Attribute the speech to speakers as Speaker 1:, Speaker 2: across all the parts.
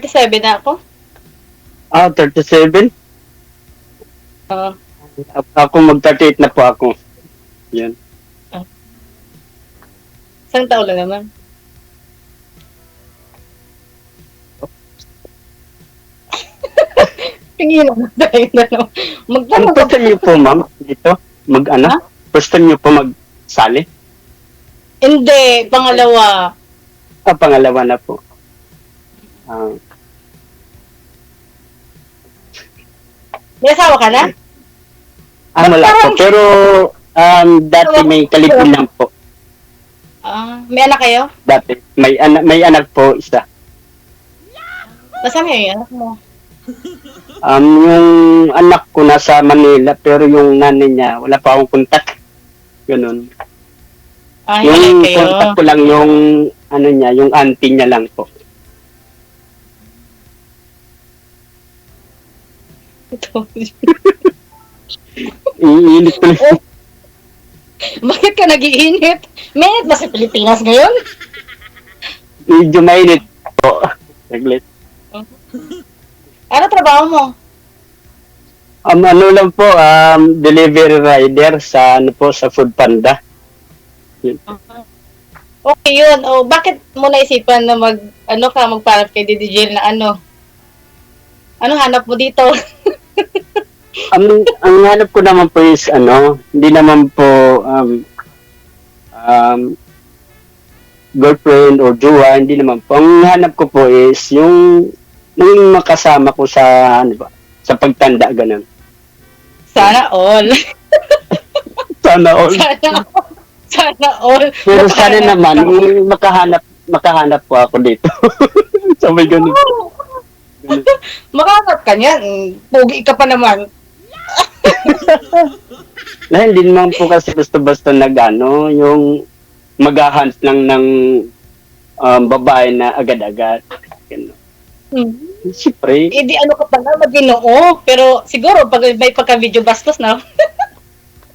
Speaker 1: 37 na ako.
Speaker 2: 37?
Speaker 1: Oo.
Speaker 2: Ako mag-38 na po ako. Yan.
Speaker 1: Isang taon lang naman. Tingin mo tayo na no.
Speaker 2: Ano
Speaker 1: Magtanong ka
Speaker 2: gusto niyo po, ma'am? Dito? Mag-ano?
Speaker 1: Ha?
Speaker 2: Gusto niyo po mag-sali?
Speaker 1: Hindi, pangalawa.
Speaker 2: Pangalawa na po.
Speaker 1: May asawa ka na?
Speaker 2: Wala po. Pero, dati may kalipin lang po.
Speaker 1: May anak kayo?
Speaker 2: Dati. May anak po, isa.
Speaker 1: Nasaan kayo yung anak mo?
Speaker 2: Yung anak ko nasa Manila, pero yung nanay niya, wala pa akong kontak. Ganun.
Speaker 1: Hiwalay
Speaker 2: Yung
Speaker 1: kayo.
Speaker 2: kontak ko lang yung, ano niya, yung auntie niya lang po.
Speaker 1: Ito.
Speaker 2: Iinit ko lang.
Speaker 1: Bakit ka nag-iinit? Minit ba sa Pilipinas ngayon?
Speaker 2: Medyo mainit po. Saglit.
Speaker 1: Ano trabaho mo?
Speaker 2: Ano lang po, delivery rider sa, ano po, sa Food Panda.
Speaker 1: Okay yun. O, bakit mo naisipan na magpanap kay DJ na ano? Ano hanap mo dito?
Speaker 2: Ang hanap ko naman po is, hindi naman po, girlfriend or jowa, hindi naman po. Ang hanap ko po is yung makasama ko sa, sa pagtanda, ganun.
Speaker 1: Sana all.
Speaker 2: Sana all.
Speaker 1: Sana all.
Speaker 2: Pero sana naman, makahanap po ako dito. Sabay ganun.
Speaker 1: Makahanap ka niyan. Pugi ka pa naman.
Speaker 2: Hindi naman po kasi basta-basta yung maghahunt lang ng babae na agad-agad. Ganun. Siyempre.
Speaker 1: Di ano ka pala, Maginoo. Pero siguro, pag may pagka-video bastos na.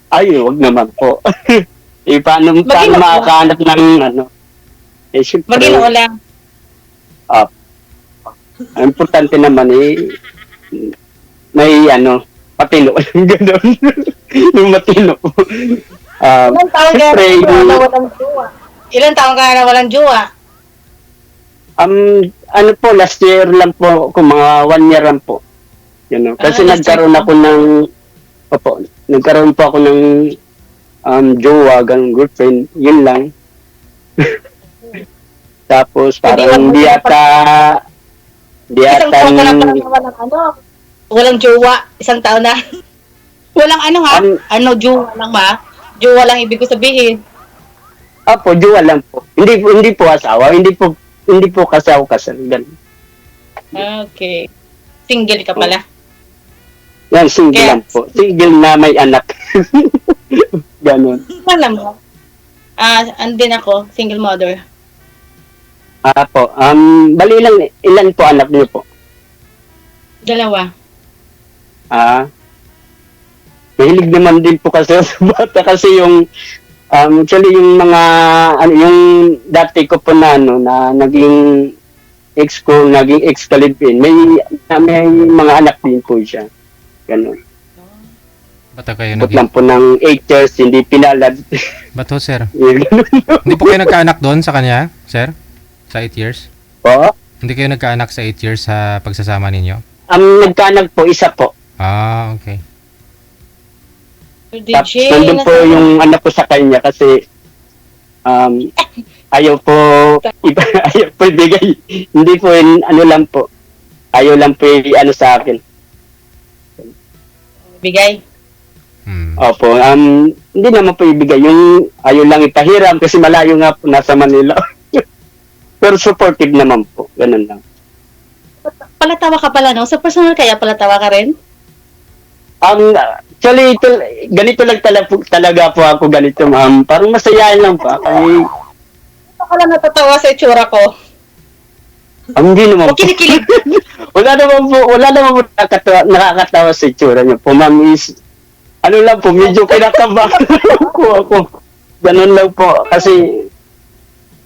Speaker 2: Ay, wag naman po. Paano makakahanap ng siyempre.
Speaker 1: Maginoo lang.
Speaker 2: Ang importante naman may patino. Ganun. Yung matino.
Speaker 1: Ilang taon ka na walang jowa? Ilang taon ka na walang jowa?
Speaker 2: Last year lang po, kung mga 1 year lang po. Kasi nagkaroon po ako ng jowa, ganun, girlfriend, yun lang. Tapos parang di ata
Speaker 1: Isang taon ka na pala walang jowa, isang taon na. Walang jowa lang ba? Jowa lang ibig ko sabihin.
Speaker 2: jowa lang po. Hindi po asawa, hindi po kasal. Ganun.
Speaker 1: Okay. Single ka pala.
Speaker 2: Yan, single lang po. Single na may anak. Ganun.
Speaker 1: Alam mo? Andin ako, single mother.
Speaker 2: Bali ilan po anak niyo po?
Speaker 1: 2.
Speaker 2: Mahilig naman din po kasi sa bata kasi yung actually yung mga yung dati ko po na naging ex-kalibin, may mga anak din po siya. Ganun.
Speaker 3: Bata kayo
Speaker 2: lang po ng 8 years, hindi pinalad.
Speaker 3: Bato, sir? Hindi po kayo nagkaanak doon sa kanya, sir? Sa 8 years?
Speaker 2: Po?
Speaker 3: Hindi kayo nagkaanak sa 8 years sa pagsasama ninyo?
Speaker 2: Nagkaanak po, isa po.
Speaker 3: Okay.
Speaker 2: Tapos nandun po yung anak ko sa kanya kasi ayaw po ibigay. Hindi po lang po. Ayaw lang po sa akin.
Speaker 1: Bigay?
Speaker 2: Opo, hindi naman po ibigay. Yung ayaw lang ipahiram kasi malayo nga po, nasa Manila. Pero supportive naman po. Ganun lang.
Speaker 1: Palatawa ka pala, no? Sa personal kaya palatawa ka rin?
Speaker 2: Actually, ganito lang talaga po ako ganito, ma'am. Parang masayahin lang pa. Kasi
Speaker 1: Ako lang natatawa sa itsura ko.
Speaker 2: hindi naman po.
Speaker 1: Kinikilig.
Speaker 2: wala naman po nakakatawa sa itsura niyo po, ma'am. Lang po, medyo kinakabahan po ako. Ganun lang po. Kasi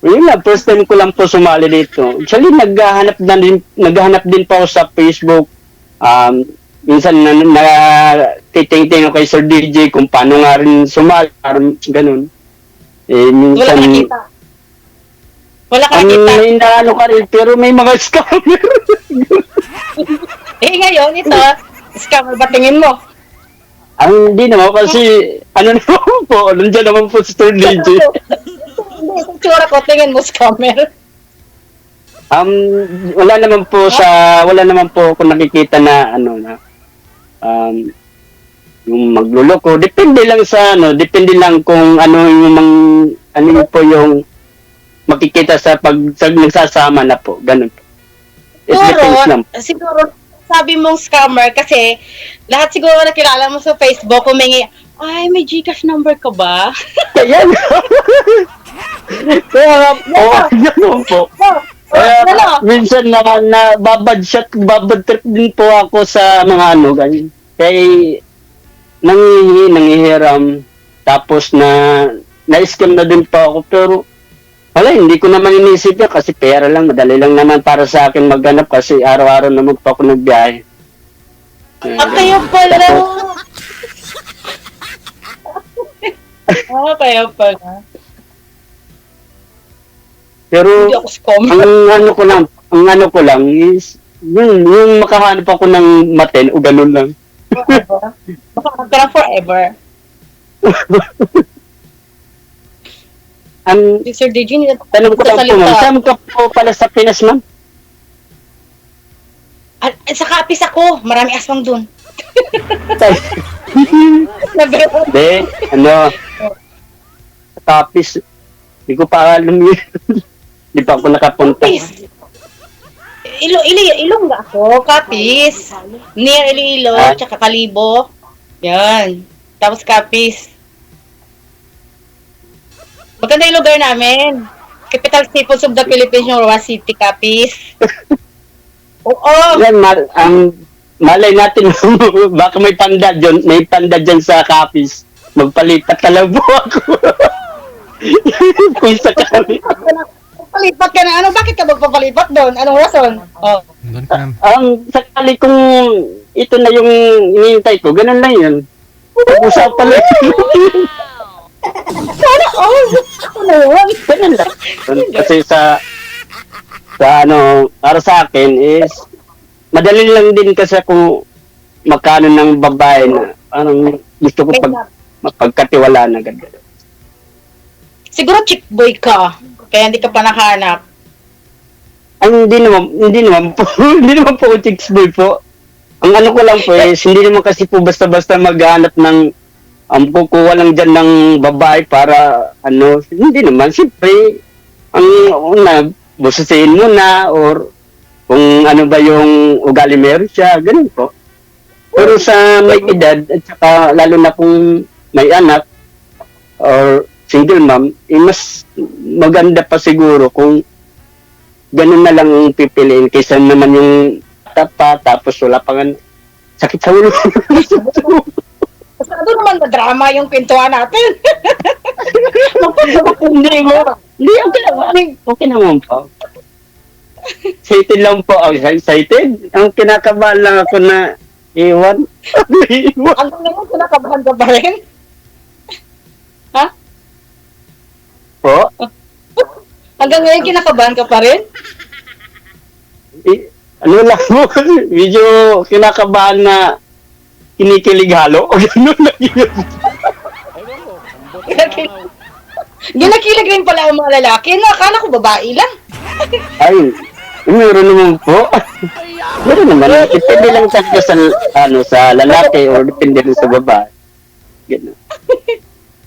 Speaker 2: Yun lang, first time ko lang po sumali dito. Actually, naghahanap din po ako sa Facebook. Minsan titingting ako kay Sir DJ kung paano nga rin sumali, parang ganun.
Speaker 1: Wala
Speaker 2: Minsan,
Speaker 1: ka nakita. Wala ka nakita.
Speaker 2: may naano ka rin, pero may mga scammer.
Speaker 1: Ngayon, ito, scammer ba tingin mo?
Speaker 2: Hindi naman kasi, naman po, nandiyan naman po si Sir DJ.
Speaker 1: Hindi, sa tsura ko, tingin mo scammer.
Speaker 2: Wala naman po ako nakikita na yung magluloko. Depende lang kung ano po yung makikita sa nagsasama na po. Ganun po. It depends lang.
Speaker 1: Siguro, sabi mong scammer kasi lahat siguro na kilala mo sa Facebook, humingi, ay, may Gcash number ka ba?
Speaker 2: Ayan. Kaya ganun po. Minsan babad trip din po ako sa mga ganyan. Kaya nangihiram, tapos na-scam na din po ako, pero wala, hindi ko naman inisip yan kasi pera lang, madali lang naman para sa akin maghanap kasi araw-araw naman po ako nagbiyahe.
Speaker 1: Kayo pala. Kayo pala.
Speaker 2: Pero
Speaker 1: Hindi ako scammer.
Speaker 2: ang ano ko lang is yung makahanap ako ng maten o ganun lang.
Speaker 1: Forever. Baka magkarang forever. Si Sir DJ,
Speaker 2: Tanong ko lang po, ma'am, saan ka po pala sa Pinas, ma'am?
Speaker 1: Sa kapis ako, marami aswang dun.
Speaker 2: Hindi, sa Tapis. Hindi ko pa alam yun. Hindi pa ako nakapunta.
Speaker 1: Kapis. Ilongga ako, Kapis. Near Iloilo, tsaka Kalibo. Yan. Tapos Kapis. Maganda yung lugar namin. Capital Seafoods of the Philippines, yung Roa City, Kapis. Oo.
Speaker 2: Yan, malay natin, baka may panda dyan sa Capiz. Magpalipat talaga po ako. Kung sakali.
Speaker 1: Palipat ka na. Bakit ka magpapalipat doon? Anong rason? Oh.
Speaker 3: Doon ka na.
Speaker 2: Sakali kung ito na yung hinihintay ko, ganun lang yun. Pag-usapan lang.
Speaker 1: Sana all. Ano yun?
Speaker 2: Ganun lang. Kasi para sa akin is, madali lang din kasi kung magkano ng babae na parang gusto ko mapagkatiwala na agad.
Speaker 1: Siguro chick boy ka. Kaya hindi ka pa nakahanap.
Speaker 2: Hindi naman po. Hindi naman po chicks boy po. Ang ano ko lang po is, hindi naman kasi po basta-basta maghanap ng kukuha lang dyan ng babae para hindi naman. Siyempre, ang una, bususin mo na or kung ano ba yung ugali meron siya, ganun po. Pero sa may edad, at saka lalo na kung may anak or single mom, mas maganda pa siguro kung ganun na lang ang pipiliin kaysa naman yung tapa, tapos wala pa nga sakit sa ulo.
Speaker 1: Masyado naman na drama yung pintuan natin.
Speaker 2: Hindi, okay naman po. Excited lang po ako. Excited? Ang kinakabahan lang ako na iwan.
Speaker 1: Hanggang ngayon, kinakabahan ka pa rin? Ha?
Speaker 2: Po?
Speaker 1: Hanggang ngayon, kinakabahan ka pa rin?
Speaker 2: Ano lang mo, medyo kinakabahan na kinikilig halo. O gano'n lang yun.
Speaker 1: Ginakilig rin pala ang mga lalaki. Akala ko babae lang.
Speaker 2: Ay, meron naman po. Meron naman. Depende lang talaga sa lalaki or depende rin sa babae. Gano'n.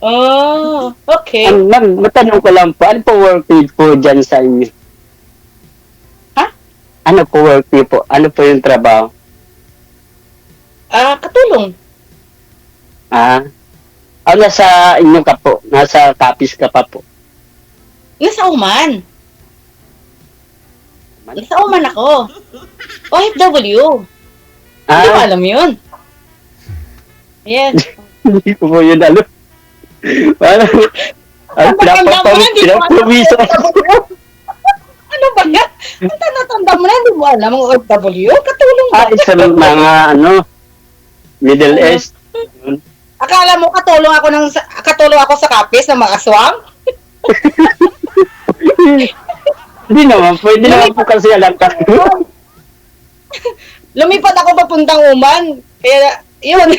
Speaker 1: Oh, okay.
Speaker 2: Ma'am, matanong ko lang po, ano po work niyo po dyan sa inyo?
Speaker 1: Ha?
Speaker 2: Ano po work niyo po? Ano po yung trabaho?
Speaker 1: Katulong.
Speaker 2: Nasa inyo ka po? Nasa Capiz ka pa po?
Speaker 1: Nasa Oman. Nasa Oman ako. OFW. Hindi mo alam yun. Yes.
Speaker 2: Hindi ko po yun alam. Ay,
Speaker 1: Tanda mo na, hindi mo alam.
Speaker 2: pinapawisan.
Speaker 1: Ano ba yan? Ang tanda mo na, hindi mo alam ang OFW? Katulong ba?
Speaker 2: Sa mga, Middle East.
Speaker 1: Akala mo katulong ako sa kapis ng mga aswang?
Speaker 2: Hindi naman, pwede naman po kasi alam ka.
Speaker 1: Lumipat ako papuntang Oman. Kaya, yun.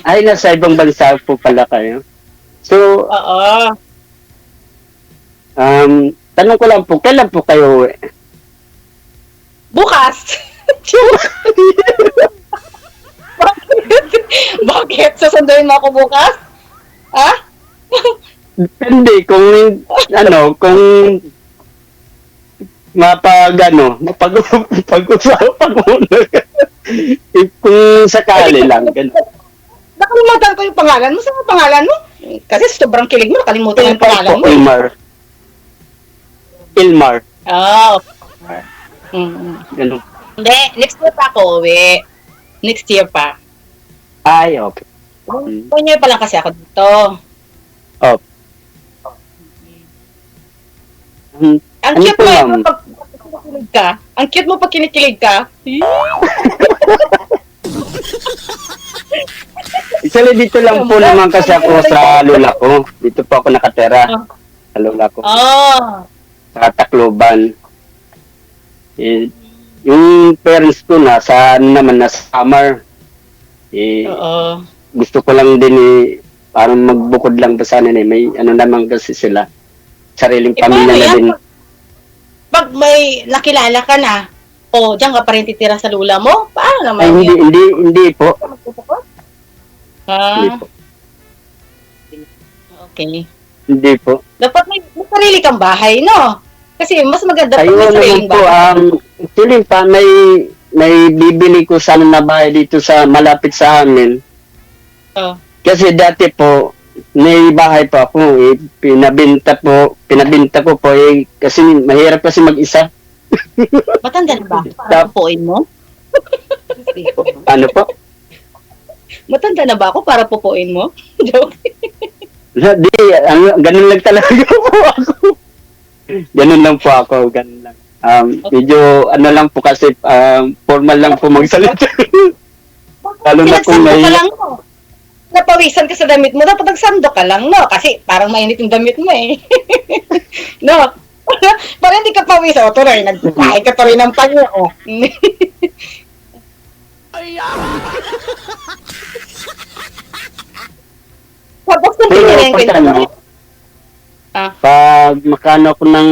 Speaker 2: Ay, nasa ibang bansa po pala kayo. So,
Speaker 1: Oo.
Speaker 2: tanong ko lang po, kailan po kayo uwi?
Speaker 1: Bukas. Bakit? Sasunduin mo ako bukas? Ha?
Speaker 2: Depende kung, kung pag-usapan muna. Kung sakali lang, gano'n.
Speaker 1: Nakalimutan ko yung pangalan mo. Saan ang pangalan mo? Kasi sobrang kilig mo, nakalimutan yung pangalan mo.
Speaker 2: Ilmar.
Speaker 1: Oh. Mm.
Speaker 2: Ganun.
Speaker 1: Hindi, next year pa ako uwi. Next year pa.
Speaker 2: Ay, okay.
Speaker 1: 1 year pa lang kasi ako dito.
Speaker 2: Oh.
Speaker 1: Ang
Speaker 2: Ano
Speaker 1: cute
Speaker 2: po,
Speaker 1: mo
Speaker 2: ma'am?
Speaker 1: pag kinikilig ka. Ang cute mo pag kinikilig ka.
Speaker 2: Actually, dito lang po naman kasi ako sa lola ko. Dito po ako nakatera. Sa lola ko.
Speaker 1: Oh.
Speaker 2: Sa Tacloban. Yung parents ko nasa Samar.
Speaker 1: Oo.
Speaker 2: Gusto ko lang din parang magbukod lang pa sana may naman kasi sila. Sariling pamilya na din.
Speaker 1: Pag may nakilala ka na, diyan ka pa rin titira sa lula mo? Paano naman
Speaker 2: Ay, hindi po. Hindi po.
Speaker 1: Okay.
Speaker 2: Hindi po.
Speaker 1: Dapat may sarili kang bahay, no? Kasi mas maganda pag
Speaker 2: Ayun
Speaker 1: may
Speaker 2: naman
Speaker 1: sariling
Speaker 2: po,
Speaker 1: bahay.
Speaker 2: actually pa may bibili ko sana na bahay dito sa malapit sa amin.
Speaker 1: Oh.
Speaker 2: Kasi dati po, may bahay pa ako, pinabenta ko po, kasi mahirap kasi mag-isa.
Speaker 1: Matanda na ba? Para pupuin mo?
Speaker 2: Ano po?
Speaker 1: Matanda na ba ako para pupuin mo? Joke.
Speaker 2: Di, ganun lang talaga po ako. Ganun lang po ako, ganun lang. Medyo, lang po kasi, formal lang po magsalita. Lalo na kung may...
Speaker 1: ka lang, no? Napawisan ka sa damit mo, dapat nagsando ka lang, no? Kasi parang mainit yung damit mo, eh. No? Parang hindi ka pawisan. O, tuloy, nagkain ka tuloy ng panyo, oh. Tapos kung
Speaker 2: Pero
Speaker 1: tingnan ko
Speaker 2: pag
Speaker 1: yung...
Speaker 2: pag makano ko ng,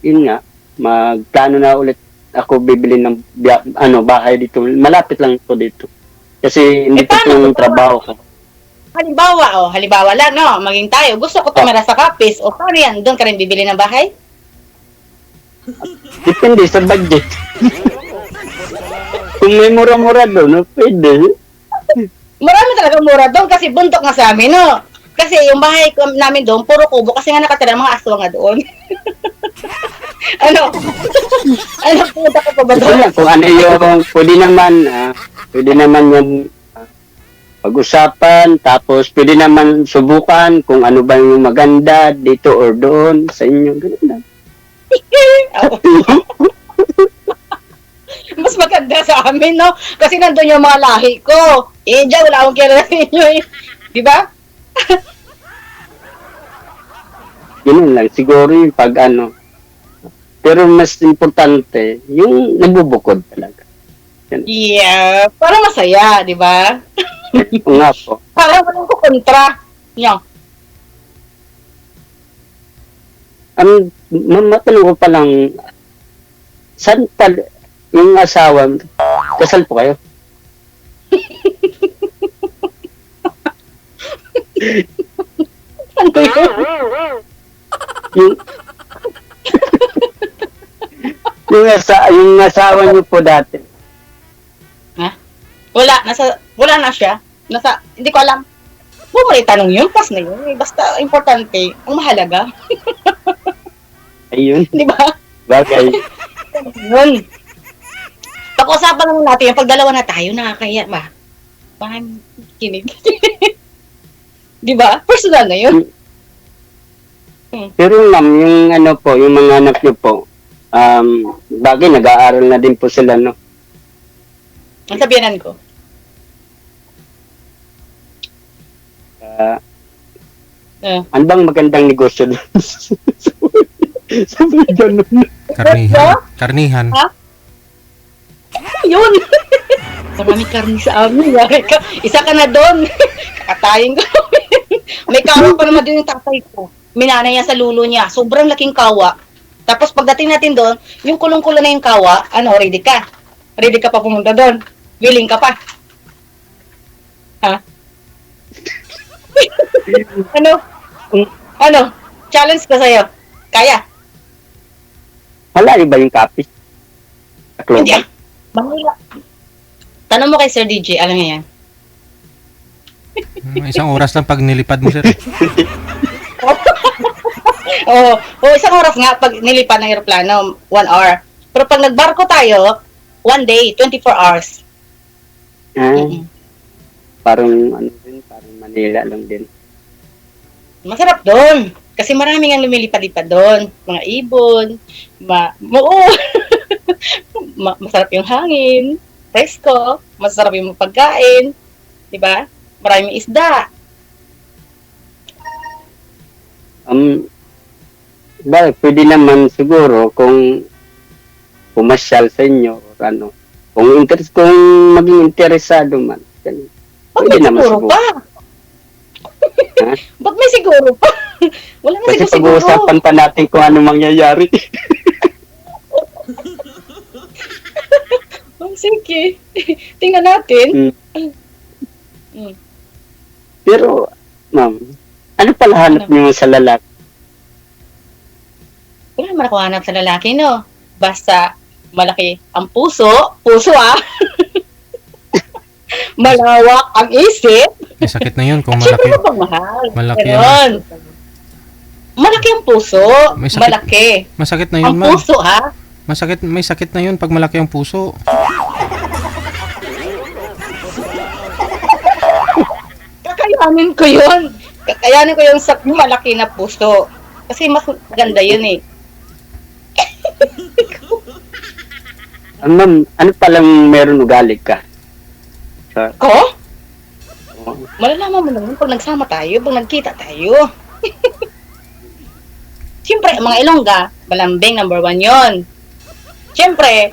Speaker 2: yun nga, magkano na ulit ako bibili ng, bahay dito. Malapit lang po dito. Kasi hindi po yung trabaho ko.
Speaker 1: Halimbawa lang, no? Maging tayo. Gusto ko tumira sa Capiz. O, paano yan? Doon ka rin bibili ng bahay?
Speaker 2: Depende sa budget. Kung may mura-mura doon, pwede.
Speaker 1: Marami talaga mura doon kasi bundok nga sa amin, no? Kasi yung bahay namin doon, puro kubo kasi nga nakatira mga aswang nga doon. Ano? Ano, pumunta ka pa ba
Speaker 2: Ito
Speaker 1: doon?
Speaker 2: lang, kung ano yung, pwede naman yung pag-usapan, tapos pwede naman subukan kung ano ba yung maganda dito or doon sa inyo. Ganun lang.
Speaker 1: Mas maganda sa amin, no? Kasi nandun yung mga lahi ko. Diyan, wala akong kilala sa inyo, eh. Di ba?
Speaker 2: Ganun lang, siguro yung pag Pero mas importante, yung nagbubukod talaga.
Speaker 1: Yeah. Para masaya, di ba?
Speaker 2: Oo nga po.
Speaker 1: Para walang kukontra. Nyo.
Speaker 2: Matanong ko pa lang, saan yung asawa, kasal po kayo?
Speaker 1: Ano yun?
Speaker 2: yung, yung asawa niyo po dati.
Speaker 1: Wala na siya. Hindi ko alam. Huwag mo itanong yun, pas na yun. Basta importante, ang mahalaga.
Speaker 2: Ayun,
Speaker 1: Di ba?
Speaker 2: bagay.
Speaker 1: Yun. Pag-usapan naman natin, pag dalawa na tayo, nakakaya ba? Parang kinig. Di ba? Personal na yun.
Speaker 2: Pero ma'am, yung ano po, yung mga anak niyo po, bagay, nag-aaral na din po sila, no?
Speaker 1: Ang sabihanan ko.
Speaker 2: Ah,
Speaker 1: Ah.
Speaker 2: ano bang magandang negosyo doon? Sabi ganun.
Speaker 3: Karnihan. Karnihan.
Speaker 1: Ha? Yun. Marami karni sa amin. Isa ka na doon. Kakatayin ko. May kawa pa naman din yung tatay ko. Minana niya sa lulo niya. Sobrang laking kawa. Tapos pagdating natin doon, yung kulong-kulo na yung kawa, ready ka? Ready ka pa pumunta doon? Willing ka pa? Ha? Ano? Challenge ko sa'yo. Kaya?
Speaker 2: Wala iba yung copy.
Speaker 1: Hindi. Manila. Tanong mo kay Sir DJ, alam niya yan.
Speaker 3: Isang oras lang pag nilipad mo, sir.
Speaker 1: Isang oras nga pag nilipad ng aeroplano, 1 hour. Pero pag nagbarko tayo, 1 day, 24 hours.
Speaker 2: Parang parang Manila lang din.
Speaker 1: Masarap doon. Kasi maraming ang lumilipad-lipad doon. Mga ibon, masarap yung hangin, presko, masarap yung pagkain, di ba? Maraming isda.
Speaker 2: Pwede naman siguro kung pumasyal sa inyo or ano. Kung maging interesado man. Ganun.
Speaker 1: Ba't
Speaker 2: Pwede
Speaker 1: may
Speaker 2: naman
Speaker 1: siguro pa?
Speaker 2: Ha?
Speaker 1: Ba't may siguro pa? Wala na
Speaker 2: Kasi
Speaker 1: siguro.
Speaker 2: pag-uusapan pa natin kung ano mangyayari.
Speaker 1: Sige. Tingnan natin.
Speaker 2: Pero, ma'am, ano pala hanap niyo sa lalaki?
Speaker 1: Wala naman ako hanap sa lalaki, no? Basta malaki ang puso. Puso, malawak ang isip.
Speaker 3: May sakit na yun kung
Speaker 1: Siyempre
Speaker 3: malaki.
Speaker 1: mapagmahal.
Speaker 3: Malaki
Speaker 1: Ganon. Malaki ang puso.
Speaker 3: May sakit.
Speaker 1: Malaki.
Speaker 3: Masakit na yun,
Speaker 1: Ang
Speaker 3: ma'am.
Speaker 1: puso, ha?
Speaker 3: May sakit na yun pag malaki ang puso.
Speaker 1: Kakayanin ko yun. Kakayanin ko yung malaki na puso. Kasi mas ganda yun, eh.
Speaker 2: Ma'am, ano palang meron ugali ka?
Speaker 1: Ko? Malalaman mo naman pag nagsama tayo, pag nagkita tayo. Siyempre, mga Ilongga, malambing, number 1 yon. Siyempre,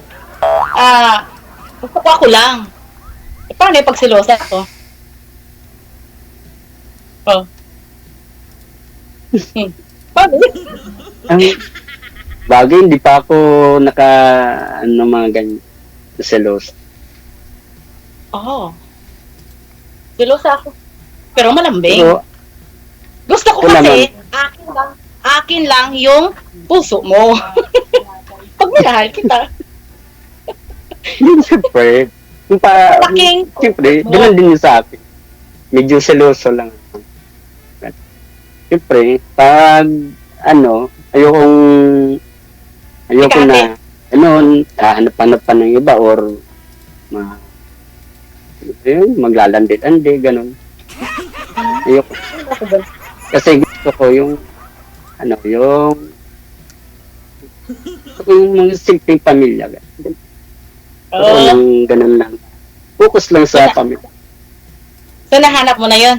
Speaker 1: gusto ko ako lang. Paano yung pagsilosa ako? Paano?
Speaker 2: Ang bagay, hindi pa ako mga ganyan. Selos.
Speaker 1: Silosa ako. Pero malambing.
Speaker 2: Pero,
Speaker 1: Gusto ko kasi, akin lang yung puso mo. Pag minahal kita.
Speaker 2: siyempre, siyempre,
Speaker 1: mo.
Speaker 2: ganun din yung sa akin. Medyo seloso lang. Siyempre, pag, ayokong na, hanap-hanap pa ng iba or, maglalandi-landi, ganun. Ayoko. Kasi gusto ko yung mga simpleng pamilya. Ganun lang. Focus lang sa pamilya.
Speaker 1: So, nahanap mo na yun?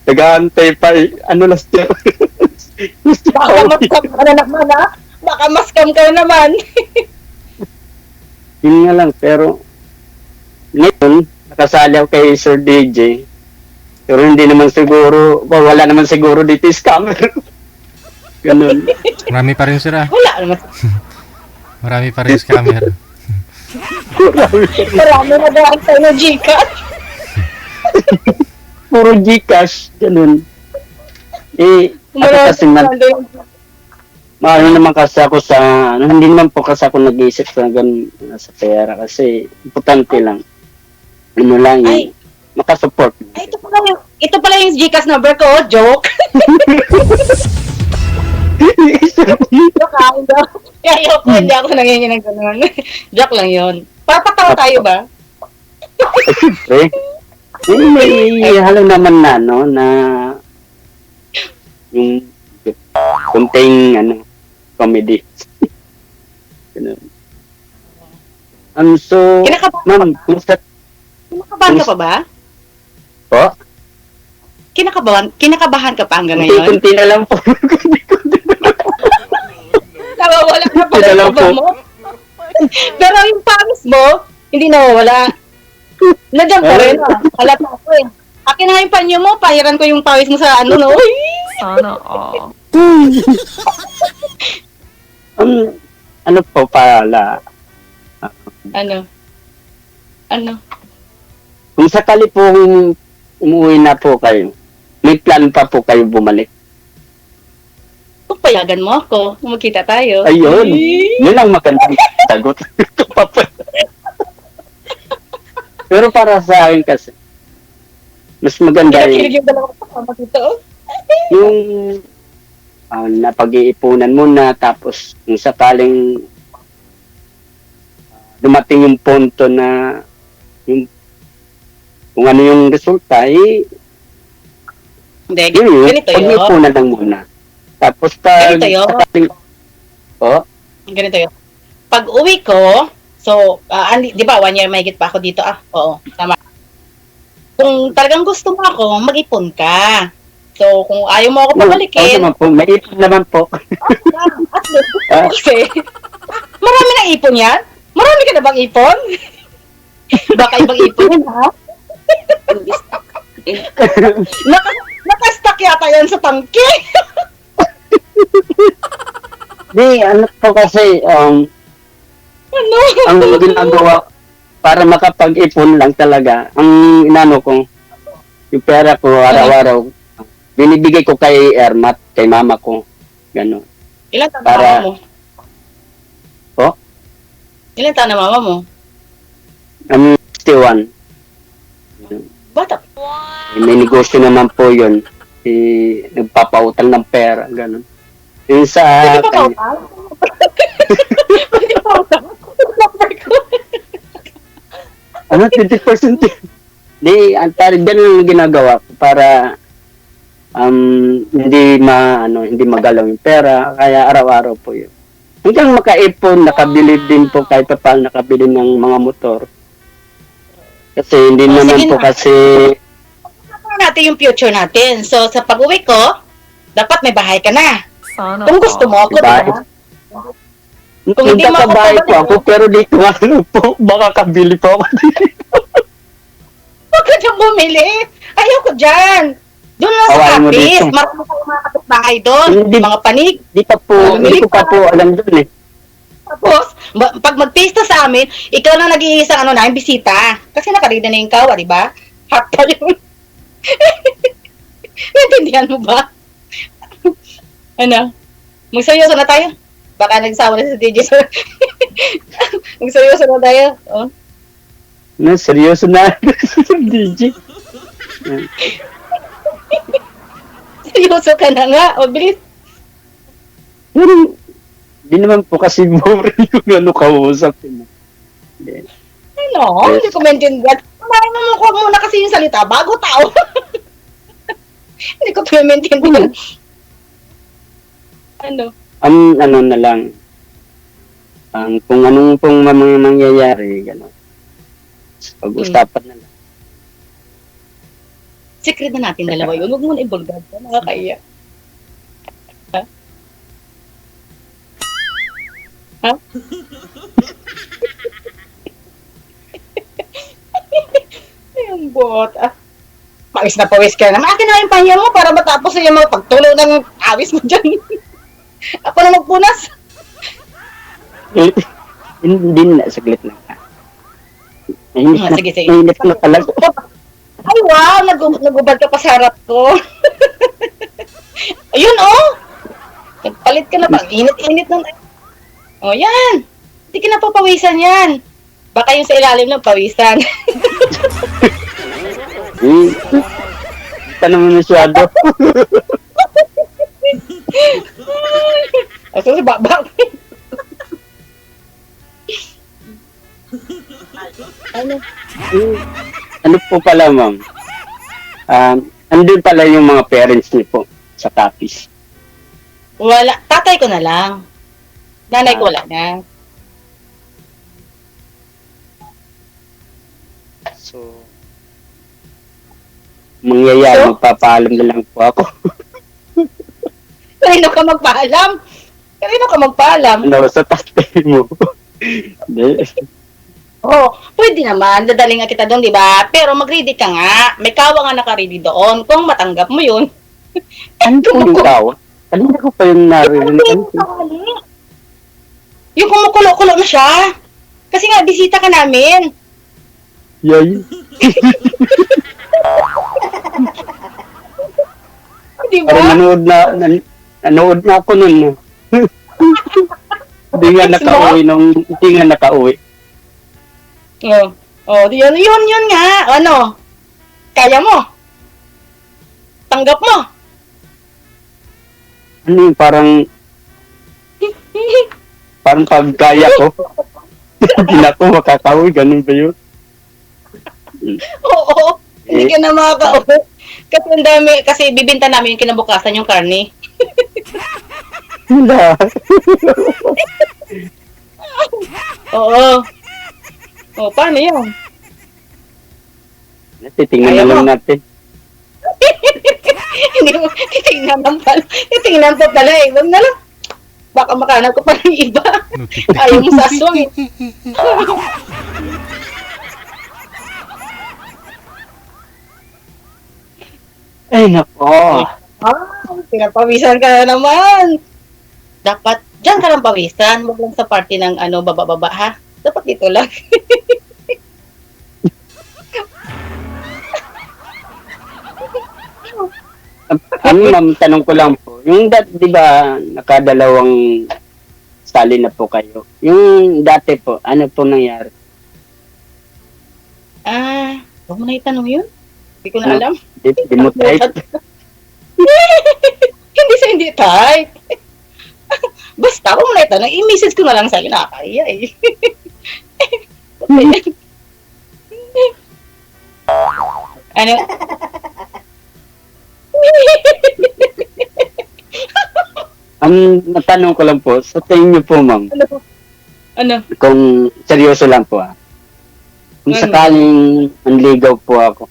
Speaker 2: Nag-aantay pa last year.
Speaker 1: Baka maskam ka na naman, ha? Baka maskam ka na naman.
Speaker 2: Yun nga lang, pero ngayon, nakasali ako kay Sir DJ. Pero hindi naman siguro, wala naman siguro dito yung scammer. Ganun.
Speaker 3: Marami pa rin, sir,
Speaker 1: Wala naman.
Speaker 3: Marami pa rin scammer.
Speaker 1: Marami na dahil tayo ng Gcash.
Speaker 2: Puro Gcash, ganun. Ako kasi maano naman kasi ako sa, hindi naman po kasi ako nag-iisip sa ganun sa pera kasi importante lang. Makasupport.
Speaker 1: Ay, ito pala yung Gcash number ko, joke. Joke, hindi ako nangyayari ng ganun. Joke lang yun. Papatawa tayo ba?
Speaker 2: Eh, may halo naman na, no, na yung kunting, comedy. Ganun. So, ma'am, kumusta
Speaker 1: Kinakabahan ka pa ba?
Speaker 2: po?
Speaker 1: Kinakabahan ka pa hanggang ngayon?
Speaker 2: Kunti na lang po.
Speaker 1: Nawawala na pala
Speaker 2: Kunti na lang
Speaker 1: yung kaba
Speaker 2: po.
Speaker 1: mo. Pero yung pawis mo, hindi nawawala. Nandiyan pa rin, ah. Halata ako eh. Akin na nga yung panyo mo, pahiran ko yung pawis mo sa ano, no? Uy!
Speaker 4: Sana all.
Speaker 2: Ano po pala?
Speaker 1: Ano? Ano?
Speaker 2: Kung sakali pong umuwi na po kayo, may plan pa po kayo bumalik.
Speaker 1: Kung payagan mo ako, magkita tayo.
Speaker 2: Ayun.
Speaker 1: Uy!
Speaker 2: Yun ang magandang sagot. Pero para sa akin kasi, mas maganda
Speaker 1: Kinakilig yung dalawang kasama dito.
Speaker 2: yung napag-iipunan muna, tapos kung sakaling dumating yung punto na yung kung ano yung resulta,
Speaker 1: Hindi,
Speaker 2: yun,
Speaker 1: ganito yun.
Speaker 2: pag-iipunan lang muna. Tapos pag
Speaker 1: Ganito yun.
Speaker 2: sakaling,
Speaker 1: Ganito yun. Pag uwi ko, so, di ba, 1 year mahigit pa ako dito, oo, tama. Kung talagang gusto mo ako, mag-ipon ka. So, kung ayaw mo ako pabalikin,
Speaker 2: naman po, may ipon naman po.
Speaker 1: at least, kasi, marami na ipon yan. Marami ka na bang ipon? Baka ibang ipon yan, ha? Nakastock yata yan sa tangke.
Speaker 2: Di, ano po kasi,
Speaker 1: Ano?
Speaker 2: ang ginagawa para makapag-ipon lang talaga, ang inano ko, yung pera ko araw-araw, binibigay ko kay Ermat, kay mama ko. Gano'n.
Speaker 1: Ilan taon na
Speaker 2: Para-
Speaker 1: mama mo?
Speaker 2: Po?
Speaker 1: Ilan taon na mama mo?
Speaker 2: 61.
Speaker 1: Bata.
Speaker 2: May negosyo naman po yun. Nagpapautang ng pera, gano'n. Yung sa
Speaker 1: Pwede pa
Speaker 2: kanya,
Speaker 1: pautang? Pwede pa pautang? Number ko.
Speaker 2: 20%. Di, antari, ganun ang ginagawa ko para hindi magalaw yung pera, kaya araw-araw po yun. Hanggang makaipon, nakabili din po kahit pa paano nakabili ng mga motor. Kasi hindi naman
Speaker 1: sige
Speaker 2: po
Speaker 1: na.
Speaker 2: kasi
Speaker 1: Pag-usapan natin yung future natin. So, sa pag-uwi ko, dapat may bahay ka na.
Speaker 4: Sana
Speaker 1: Kung gusto mo ako,
Speaker 2: Bahay.
Speaker 1: diba? Kung hindi mo ako
Speaker 2: nagkakabahay po
Speaker 1: pabalik-
Speaker 2: ako, pero dito ano po, baka kabili po ako dito.
Speaker 1: Huwag ka dyan bumili. Ayoko dyan. Doon lang sa
Speaker 2: Awayin mo
Speaker 1: kapis.
Speaker 2: dito.
Speaker 1: Marami tayong mga kapitbahay doon.
Speaker 2: Hindi.
Speaker 1: Mga panig.
Speaker 2: Hindi ko pa po alam dun eh.
Speaker 1: Tapos, pag mag-pista sa amin, ikaw na nag-iisang bisita. Kasi nakarida na yung kawa, di ba? Hot pa yun. Naintindihan mo ba? Ano? Magseryoso na tayo. Baka nagsawa na si DJ. Magseryoso na tayo. Oh.
Speaker 2: Seryoso na DJ.
Speaker 1: Seryoso ka na nga. O, bilis.
Speaker 2: Pero, di naman po kasi boring yung kausap. Hindi.
Speaker 1: Ano? Hindi ko maintindihan. Kumain mo muna kasi yung salita bago tao. Hindi ko ito maintindihan. Ano?
Speaker 2: Ano na lang. Kung anong pong mga mangyayari, gano'n. Pag-usapan na lang.
Speaker 1: Secret na natin dalawa yun. Huwag mo na ibulgad ka. Nakakaiya. Ha? Ha? Ayun, bot. Pawis na pawis ka naman. Akin na yung pahiya mo para matapos na yung mga pagtulo ng awis mo dyan. Ako na magpunas.
Speaker 2: Hindi na, saglit lang. Mainit na,
Speaker 1: Sige, sige.
Speaker 2: mainit na talaga.
Speaker 1: Ay, wow! Nagubad ka pa sa harap ko. Ayun, oh! Nagpalit ka na ba? Init-init na. Oh, yan! Hindi ka na papawisan yan. Baka yung sa ilalim ng pawisan.
Speaker 2: Ito naman masyado.
Speaker 1: Aso sa baba.
Speaker 2: po pala, ma'am. Andun pala yung mga parents niyo po sa Capiz.
Speaker 1: Wala. Tatay ko na lang. Nanay ko wala na.
Speaker 2: So, mangyayari,
Speaker 1: So?
Speaker 2: magpapaalam na lang po ako.
Speaker 1: Kanino ka magpaalam? Kanino ka magpaalam?
Speaker 2: Ano, sa tatay mo. Hindi.
Speaker 1: Oh, pwede naman. Dadaling nga kita doon, di ba? Pero mag-ready ka nga. May kawa nga naka-ready doon. Kung matanggap mo yun.
Speaker 2: Ano po yung tawa? Kanina ko pa yung naririnig.
Speaker 1: Yung kumukulo-kulo na siya. Kasi nga, bisita ka namin.
Speaker 2: Yay.
Speaker 1: Di ba?
Speaker 2: Parang nanood na ako nun. Hindi nga nakauwi.
Speaker 1: Oh, oh, yun nga. Ano? Kaya mo? Tanggap mo?
Speaker 2: Ano yung parang pagkaya ko. Hindi na ako makakauwi, ganun ba yun?
Speaker 1: Oo. Hindi ka na makaka-uwi. Kasi ang dami, kasi bibinta namin yung kinabukasan yung karne.
Speaker 2: Wala.
Speaker 1: Oo. Oh, paano yun?
Speaker 2: Titingnan na
Speaker 1: Ayaw
Speaker 2: lang
Speaker 1: mo.
Speaker 2: natin.
Speaker 1: Hindi mo, titingnan pa pala eh. Wag na lang. Baka makahanap ko pa ng iba.
Speaker 3: No, tik-tik.
Speaker 1: Ayaw mo sa aswang eh.
Speaker 2: Ay, nako.
Speaker 1: Pinapawisan ka na naman. Dapat, dyan ka lang pawisan. Huwag lang sa party ng baba-baba ha. Dapat dito lang.
Speaker 2: Ano, ma'am, tanong ko lang po. Yung di ba, nakadalawang sali na po kayo. Yung dati po, ano po nangyari?
Speaker 1: Huwag mo na itanong yun. Hindi ko na alam.
Speaker 2: Di mo type?
Speaker 1: Hindi sa hindi type. Basta, huwag mo na itanong. I-message ko na lang sa'yo. Nakakaya eh. Ano?
Speaker 2: Ang natanong ko lang po, sa tingin niyo po, ma'am,
Speaker 1: Ano?
Speaker 2: kung seryoso lang po kung
Speaker 1: Ano?
Speaker 2: sakaling manligaw po ako,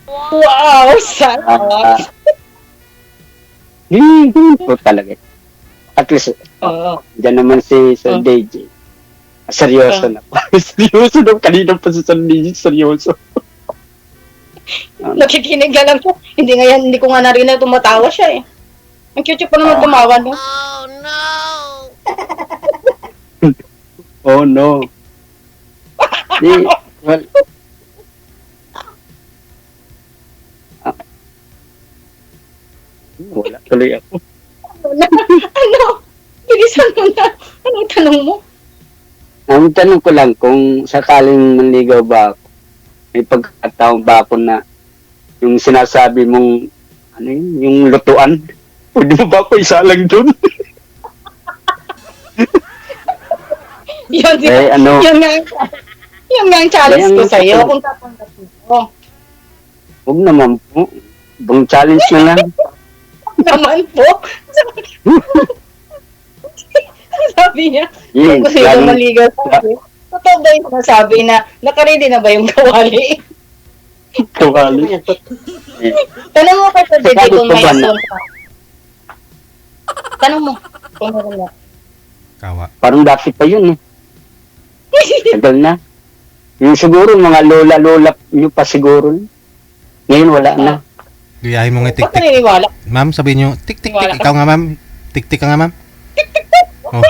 Speaker 1: Wow! Sana!
Speaker 2: hindi po talaga. At least,
Speaker 1: Oo.
Speaker 2: dyan naman si Sir
Speaker 1: Oh.
Speaker 2: DJ. Seryoso na po. Seryoso na. Kanina pa si Sir DJ, seryoso.
Speaker 1: Nakikinig ka lang siya. Hindi ko nga narinig na tumatawa siya eh. Ang cute pa naman tumawa no?
Speaker 2: Oh no. Di, well, wala tuloy ako.
Speaker 1: Ano? Bilisan mo na. Anong tanong mo?
Speaker 2: Ang tanong ko lang kung sakaling manligaw ba ako, may pagkataon ba ako na yung sinasabi mong ano yun, yung lutuan, pwede mo ba ako isalang dun?
Speaker 1: Yun,
Speaker 2: Eh, ano?
Speaker 1: yun nga ang challenge ko
Speaker 2: Ayan,
Speaker 1: sa'yo.
Speaker 2: ano?
Speaker 1: Kung tatanggapin mo.
Speaker 2: Huwag naman po. Ibang challenge na lang.
Speaker 1: Naman po. Sabi niya,
Speaker 2: Yun,
Speaker 1: kung gusto yung
Speaker 2: lalo-
Speaker 1: maligaw sa akin. Totoo ba yung sinasabi na nakaredy na ba yung kawali?
Speaker 2: Tuwali. Eh,
Speaker 1: Tanong mo kay Sir Dede
Speaker 2: Sabi
Speaker 1: kung
Speaker 2: ko
Speaker 1: may
Speaker 2: ba na-
Speaker 1: aswang ka. Tanong mo. Kung meron na.
Speaker 3: Kawa.
Speaker 2: parang dati pa yun eh. Tagal na. Yung siguro mga lola-lola nyo pa siguro. Ngayon wala na.
Speaker 3: Gayahin mo nga
Speaker 1: Ba't
Speaker 3: tik-tik.
Speaker 1: naniniwala?
Speaker 3: Ma'am, sabihin nyo, tik-tik-tik.
Speaker 1: Wala ka.
Speaker 3: Ikaw nga, ma'am. Tik-tik ka nga, ma'am. Oh.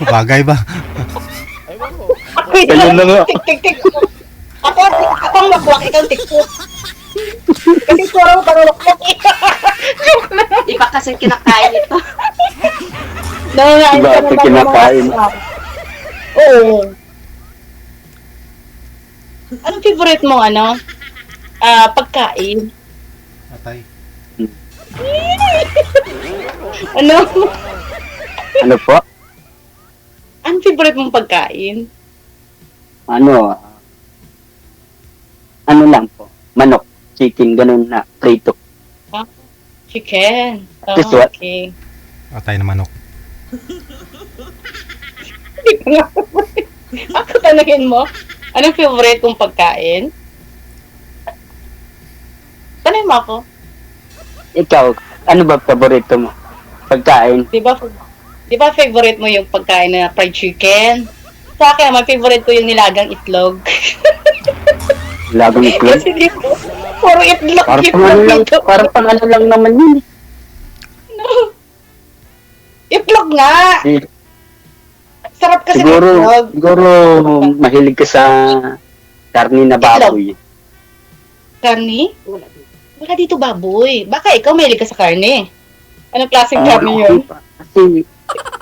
Speaker 3: Bagay ba?
Speaker 1: Ako ito
Speaker 2: Ganyan na nga.
Speaker 1: Tik-tik-tik. Ako ang makwak, ikaw tik-tik. Kasi puro parang makwak eh.
Speaker 4: Iba kasi kinakain ito.
Speaker 1: Nangangain
Speaker 2: Iba
Speaker 1: ka
Speaker 2: ate
Speaker 1: naman ng
Speaker 2: kinakain.
Speaker 1: mga aswang. Oo. Anong favorite mong pagkain?
Speaker 3: Atay.
Speaker 1: Ano?
Speaker 2: Ano po?
Speaker 1: Anong favorite mong pagkain?
Speaker 2: Ano? ano lang po, manok, chicken, ganun na, prito.
Speaker 1: Chicken. Oh,
Speaker 2: Guess what?
Speaker 1: okay.
Speaker 3: Atay na manok.
Speaker 1: Ako tanungin mo, anong favorite kong pagkain? Tanungin mo ako.
Speaker 2: Ikaw, ano ba paborito mo? Pagkain?
Speaker 1: Di ba favorite mo yung pagkain na fried chicken? Sa akin, my favorite ko yung nilagang itlog.
Speaker 2: Lagong itlog?
Speaker 1: Kasi di ba, puro itlog,
Speaker 2: Parang
Speaker 1: itlog,
Speaker 2: pang ano lang,
Speaker 1: itlog.
Speaker 2: parang pang ano lang naman yun.
Speaker 1: Itlog nga!
Speaker 2: Eh,
Speaker 1: Sarap kasi ng itlog.
Speaker 2: siguro mahilig ka sa karni na baboy.
Speaker 1: Karni? Wala dito baboy. Baka ikaw mahilig ka sa karne. Anong klaseng
Speaker 2: Ah,
Speaker 1: karne yun?
Speaker 2: Kasi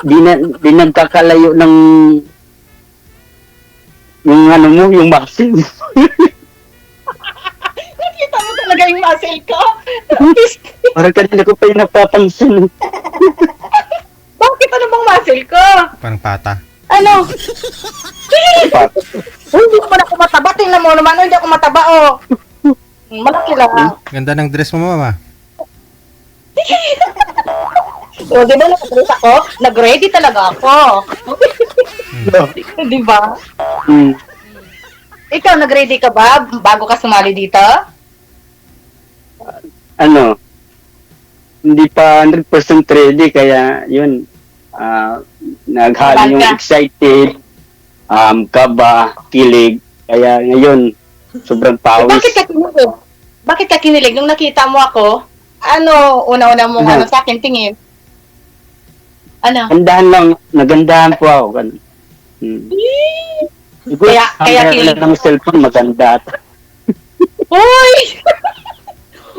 Speaker 2: di nagkakalayo ng yung ano mo, yung muscle.
Speaker 1: Nakita mo talaga yung muscle ko?
Speaker 2: Parang kanina ko pa yung napapansin.
Speaker 1: Bakit ano bang muscle ko?
Speaker 3: Parang pata.
Speaker 1: Ano? Hindi mo na ako mataba. Tingnan mo naman. Hindi ako mataba, oh. Malaki lang.
Speaker 3: Ganda ng dress mo, mama.
Speaker 1: O, di ba nag-dress ako? Nag-ready talaga ako. Di ba?
Speaker 2: Hmm.
Speaker 1: Ikaw, nag-ready ka ba bago ka sumali dito?
Speaker 2: Ano, hindi pa 100% ready, kaya yun, naghalo yung
Speaker 1: Bangga.
Speaker 2: excited, kaba, kilig, kaya ngayon, sobrang pawis.
Speaker 1: Bakit ka kinilig? Bakit ka kinilig? Nung nakita mo ako, ano, una-una mong
Speaker 2: Ano?
Speaker 1: ano sa akin tingin? Ano?
Speaker 2: Gandahan lang, nagandahan po ako. Ganun. Siguro,
Speaker 1: Kaya
Speaker 2: ang
Speaker 1: kilig.
Speaker 2: ng cellphone, maganda.
Speaker 1: Uy!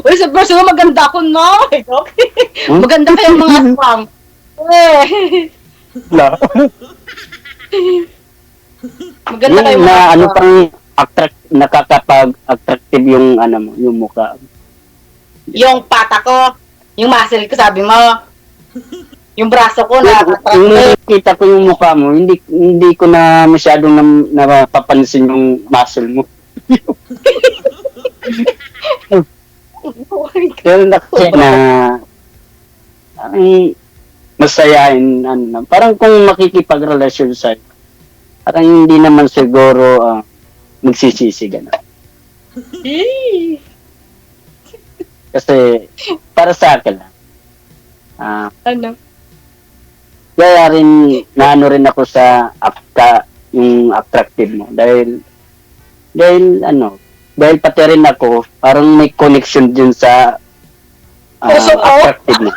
Speaker 1: Uy, sa personal, maganda ako, no? Okay.
Speaker 2: Hmm?
Speaker 1: Maganda kayong mga aswang. Eh.
Speaker 2: Wala.
Speaker 1: Maganda
Speaker 2: Yung
Speaker 1: kayong mga
Speaker 2: na ano
Speaker 1: aswang.
Speaker 2: pang nakakapag-attractive yung ano mo, yung mukha.
Speaker 1: Yung pata ko, yung muscle ko, sabi mo. Yung braso ko,
Speaker 2: Yung
Speaker 1: nakaka-attract.
Speaker 2: nakita ko yung mukha mo, hindi ko na masyadong napapansin yung muscle mo. Pero kasi na ang masayahin, ano, parang kung makikipagrelasyon sa'yo, parang hindi naman siguro magsisisi gano'n.
Speaker 1: Eh.
Speaker 2: Kasi para sa akin lang,
Speaker 1: Ano?
Speaker 2: kaya rin naano rin ako sa yung attractive mo dahil pati rin ako parang may connection din sa
Speaker 1: Puso ko?
Speaker 2: attractive mo.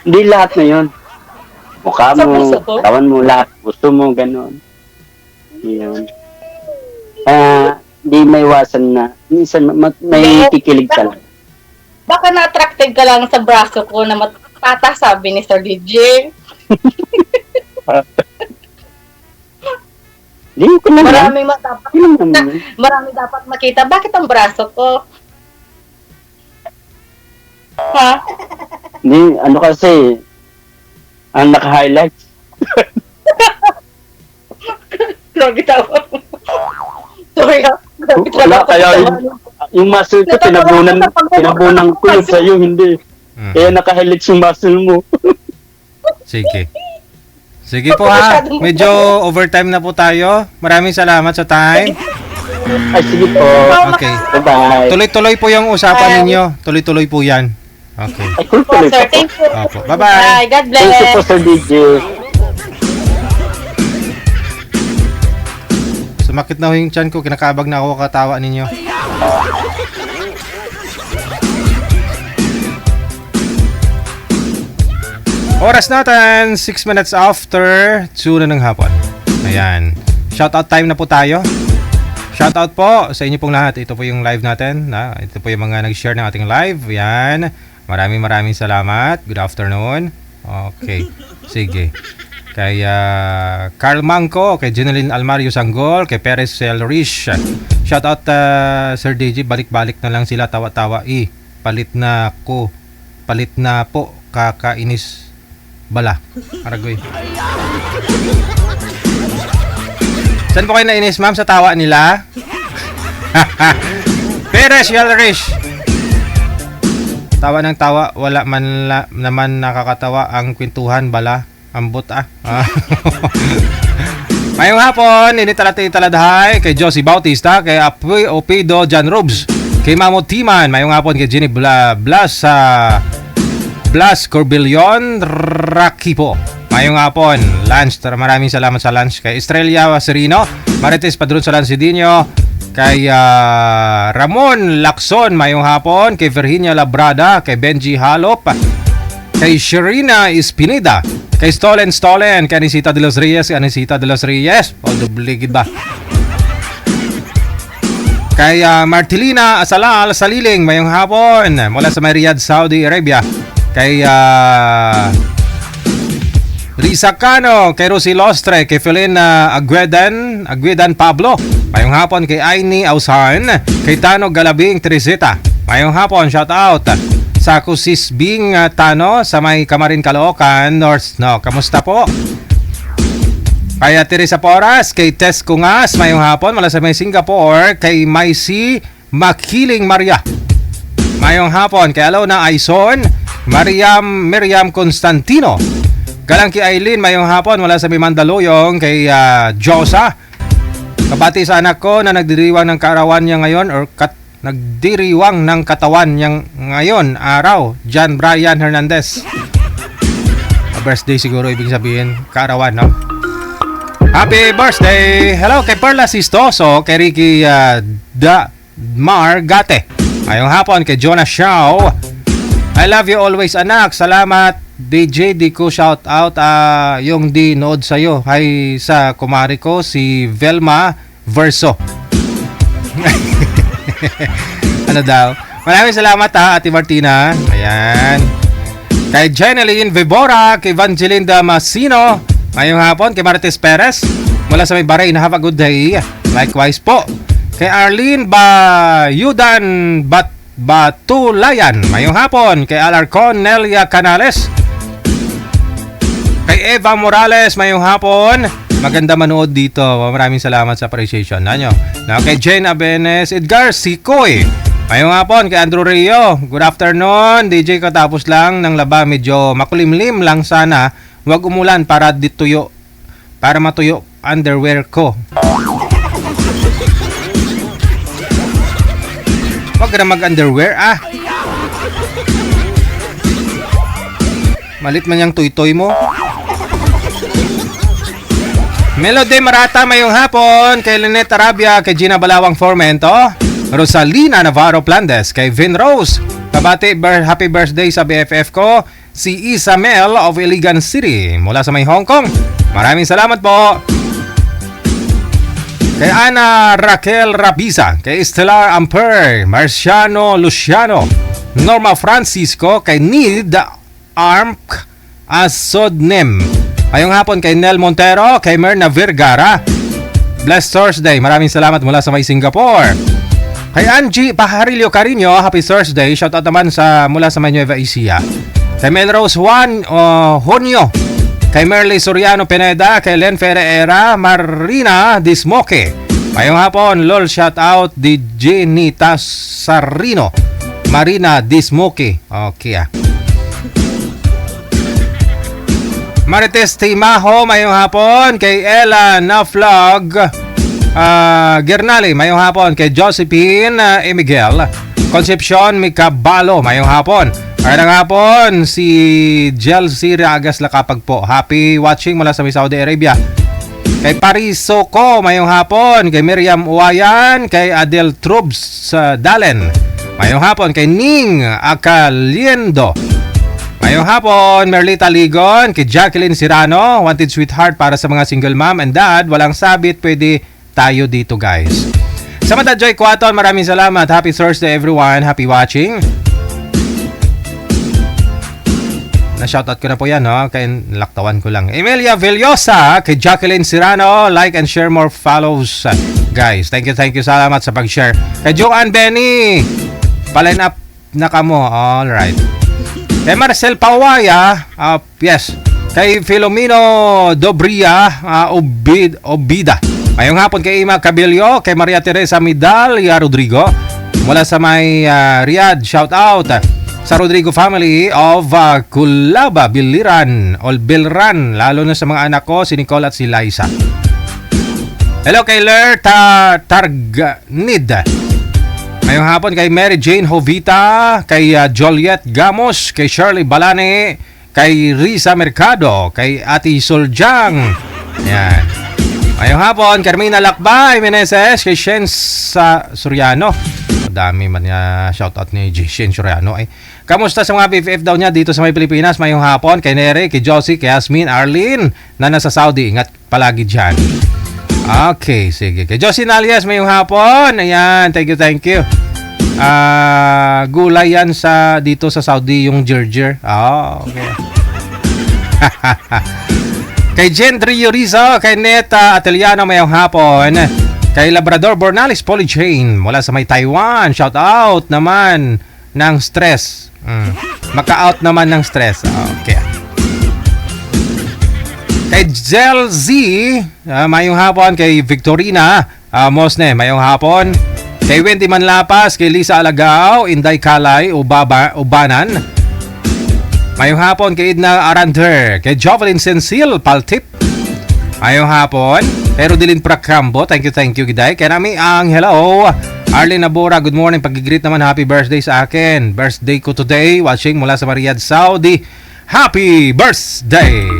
Speaker 2: Hindi lahat na yun. Mukha
Speaker 1: Sa
Speaker 2: mo,
Speaker 1: puso ko?
Speaker 2: katawan mo, lahat. Gusto mo, gano'n. Yun. Di may iwasan na. Minsan, may kikilig ka lang.
Speaker 1: Baka na-attracted ka lang sa braso ko na matata, sabi ni Sir DJ.
Speaker 2: Di ko naman.
Speaker 1: Marami dapat makita. Bakit ang braso ko? Ha?
Speaker 2: Di, ano kasi, ang naka-highlights.
Speaker 1: Grabe tawa. Sorry ha. Grabe
Speaker 2: Wala,
Speaker 1: talaga.
Speaker 2: kaya yung muscle ko, tinabunan ko yun sa'yo, hindi.
Speaker 3: Mhm.
Speaker 2: Kaya naka-highlights yung muscle mo.
Speaker 3: Sige. Sige po ha. Medyo overtime na po tayo. Maraming salamat sa time.
Speaker 2: Ay, sige po.
Speaker 3: Okay.
Speaker 2: Bye-bye.
Speaker 3: Tuloy-tuloy po yung usapan ninyo. Tuloy-tuloy po yan. Okay.
Speaker 2: Ay, cool
Speaker 1: Po,
Speaker 2: tuloy
Speaker 1: sir.
Speaker 2: po.
Speaker 1: Thank you.
Speaker 3: Opo. Bye-bye.
Speaker 1: God bless.
Speaker 2: Thank you po, Sir DJ.
Speaker 3: Sumakit na ho yung chan ko. Kinakabag na ako katawa ninyo. Oras natin, 6 minutes after 2 na ng hapon. Ayan. Shoutout time na po tayo. Shoutout po sa inyo pong lahat. Ito po yung live natin. Ito po yung mga nag-share ng ating live. Ayan. Maraming salamat. Good afternoon. Okay. Sige. Kay Carl Manco, kay Jeneline Almario Sanggol, kay Perez Celrish. Shoutout Sir DJ. Balik-balik na lang sila. Tawa-tawa. Palit na po. Kakainis bala. Aragoy. Saan po kayo nainis, ma'am? Sa tawa nila? Perez Yalrish. Tawa ng tawa, wala man naman nakakatawa ang kwentuhan bala. Ambot Mayong hapon, initalatay-taladhay kay Josie Bautista, kay Apoy Opido John Robes, kay Mamo Timan. Mayong hapon kay Jenny Blas Corbillion Rakipo. Mayong hapon, lunch. Maraming salamat sa lunch kay Estrella Serino, Marites Padron sa Lancidinho, kay Ramon Lacson. Mayong hapon kay Virginia Labrada, kay Benji Halop, kay Sherina Espinida, kay Stolen, kay Anisita de los Reyes, o dubligid ba? Kay Martilina Asalal Saliling, mayong hapon, mula sa Riyadh, Saudi Arabia. Kay Risa Cano, kay Rosie Lostre, kay Felina Aguedan Pablo. Mayong hapon kay Aini Ausan, kay Tano Galabing Teresita. Mayong hapon, shout out sa Kusis Bing Tano sa may Kamarin Caloocan North. No, kamusta po? Kay Teresa Poras, kay Tess Kungas, mayong hapon mula sa may Singapore. Kay Maisi Makiling Maria, mayong hapon. Kay Alona Aison, Miriam Constantino, galang kay Aileen, mayong hapon mula sa may Mandaluyong. Kay Josa, kabati sa anak ko na nagdiriwang ng kaarawan niya ngayon, or nagdiriwang ng katawan niyang ngayon araw, John Brian Hernandez. Birthday siguro ibig sabihin, kaarawan, no? Happy birthday! Hello kay Perla Sistoso, kay Ricky Margate. Ngayong hapon kay Jonah Shaw. I love you always, anak. Salamat DJ, di ko shout out yung di nood sa'yo. Hi sa kumari ko, si Velma Verso. Ano daw? Maraming salamat Ate Martina. Ayan. Kay Jeneline Vibora, kay Evangelinda Masino. Ngayong hapon, kay Marites Perez, mula sa may Bahrain. Have a good day. Likewise po. Kay Arlene Bayudan Batulayan. Ngayong hapon, kay Alarcon Nelia Canales. Kay Eva Morales, ngayong hapon. Maganda manood dito. Maraming salamat sa appreciation nanyo. Now, kay Jane Abenes, Edgar Sikoy. Ngayong hapon, kay Andrew Rio. Good afternoon. DJ, katapos lang ng laba. Medyo makulimlim lang sana. Huwag umulan para dituyo. Para matuyo underwear ko. Huwag na mag-underwear, Malit man yung tuy-tuy mo. Melody Marata, mayong hapon. Kay Lynette Arabia, kay Gina Balawang Formento, Rosalina Navarro Plandes, kay Vin Rose. Kabati, happy birthday sa BFF ko, si Isamel of Iligan City, mula sa may Hong Kong. Maraming salamat po. Kay Ana Raquel Rabiza, kay Stellar Amper, Marciano Luciano, Norma Francisco, kay Nid Armk Asodnem. Ngayong hapon kay Nel Montero, kay Merna Vergara. Blessed Thursday. Maraming salamat mula sa may Singapore. Kay Angie Pajarillo Carino, happy Thursday. Shoutout naman mula sa may Nueva Ecija. Kay Melrose Juan Honyo, kay Merly Soriano Pineda, kay Len Ferreira, Marina Dismoke. Ngayong hapon, lol, shoutout di Jenita Sarino, Marina Dismoke. Okay Marites Timaho, mayong hapon. Kay Ella Naflog Gernali, mayong hapon. Kay Josephine Miguel Concepcion Micabalo, mayong hapon. Ayun hapon, si Jelsi Ragas Lakapag po. Happy watching mula sa Saudi Arabia. Kay Pariso ko, mayong hapon. Kay Miriam Uwayan, kay Adel Trubs Dalen, mayong hapon. Kay Ning Acaliendo, mayong hapon. Merlita Ligon, kay Jacqueline Sirano, wanted sweetheart para sa mga single mom and dad. Walang sabit, pwede tayo dito guys. Samantha Joy Quaton, maraming salamat. Happy Thursday everyone. Happy watching. Na-shoutout ko na po yan, no? Kaya laktawan ko lang. Emilia Villosa, kay Jacqueline Sirano, like and share more follows. Guys, thank you. Salamat sa pag-share. Kay Joanne Benny, pa-line up na kamo. Alright. Kay Marcel Pawaya, yes. Kay Filomeno Dobria, Obida. Mayong hapon kay Ima Cabillo, kay Maria Teresa Midalia Rodrigo. Mula sa may Riyadh, shout out sa Rodrigo family of Culaba, Biliran, o Bilran, lalo na sa mga anak ko, si Nicole at si Liza. Hello kay Ler Targnid. Ngayong hapon kay Mary Jane Jovita, kay Joliet Gamos, kay Shirley Balane, kay Risa Mercado, kay Ati Soljang. Yan. Ngayong hapon, Carmina Lakbay Meneses, kay Shen Soriano. Dami man niya shoutout ni Shen Soriano. Kamusta sa mga BFF daw niya dito sa may Pilipinas? Ngayong hapon, kay Nere, kay Josie, kay Yasmin, Arlene, na nasa Saudi. Ingat palagi dyan. Okay, sige. Kay Josie Nalias, ngayong hapon. Ayan, thank you. Gulay yan dito sa Saudi, yung Gerger. Okay. Kay Gendry Yurizo, kay Neta Ateliano, mayong hapon. Kay Labrador Bornalis Polychain, mula sa may Taiwan. Shout out naman ng stress. Maka-out naman ng stress. Okay. Kay Zel Z, mayong hapon. Kay Victorina Mosne, mayong hapon. Kay Wendy Manlapas, kay Lisa Alagao, Inday Kalay, Ubanan. Mayong hapon kay Edna Arander, kay Jovelyn Sensil, Paltip. Mayong hapon, kay Rodilin Pracambo, thank you Giday. Kay Nami Ang, hello. Arlene Nabora, good morning. Pag-greet naman, happy birthday sa akin. Birthday ko today, watching mula sa Riyadh, Saudi. Happy birthday!